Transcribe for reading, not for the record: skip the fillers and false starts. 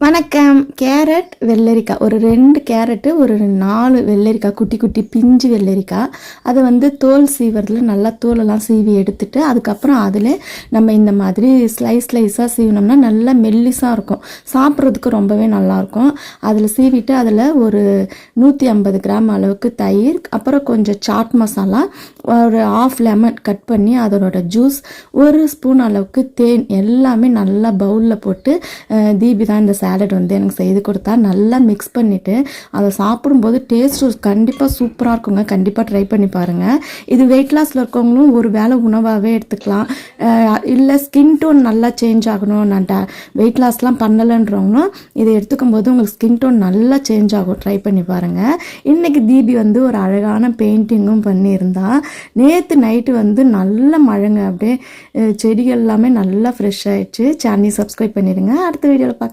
வணக்கம். கேரட் வெள்ளரிக்காய் ஒரு 2 கேரட்டு ஒரு 4 வெள்ளரிக்காய் குட்டி குட்டி பிஞ்சு வெள்ளரிக்காய் அதை வந்து தோல் சீவறதுல நல்லா தோலெல்லாம் சீவி எடுத்துட்டு அதுக்கப்புறம் அதில் நம்ம இந்த மாதிரி ஸ்லைஸாக சீவினோம்னா நல்லா மெல்லிஸாக இருக்கும், சாப்பிட்றதுக்கு ரொம்பவே நல்லாயிருக்கும். அதில் சீவிட்டு அதில் ஒரு 150 கிராம் அளவுக்கு தயிர், அப்புறம் கொஞ்சம் சாட் மசாலா, ஒரு 1/2 லெமன் கட் பண்ணி அதனோட ஜூஸ், 1 ஸ்பூன் அளவுக்கு தேன் எல்லாமே நல்லா பவுலில் போட்டு தீபி தான் இந்த சாலட் வந்து எனக்கு செய்து கொடுத்தா. நல்லா மிக்ஸ் பண்ணிவிட்டு அதை சாப்பிடும்போது டேஸ்ட்டு கண்டிப்பாக சூப்பராக இருக்குங்க. கண்டிப்பாக ட்ரை பண்ணி பாருங்கள். இது வெயிட் லாஸில் இருக்கவங்களும் ஒரு வேளை உணவாகவே எடுத்துக்கலாம். இல்லை ஸ்கின் டோன் நல்லா சேஞ்ச் ஆகணும், நான் வெயிட் லாஸ்லாம் பண்ணலைன்றவங்களும் இதை எடுத்துக்கும் போது உங்களுக்கு ஸ்கின் டோன் நல்லா சேஞ்ச் ஆகும். ட்ரை பண்ணி பாருங்கள். இன்றைக்கி தீபி வந்து ஒரு அழகான பெயிண்டிங்கும் பண்ணியிருந்தா. நேற்று நைட்டு வந்து நல்ல மழைங்க, அப்படியே செடிகள் எல்லாமே நல்லா ஃப்ரெஷ் ஆகிடுச்சு. சேனலை சப்ஸ்கிரைப் பண்ணிடுங்க. அடுத்த வீடியோவில் பார்க்க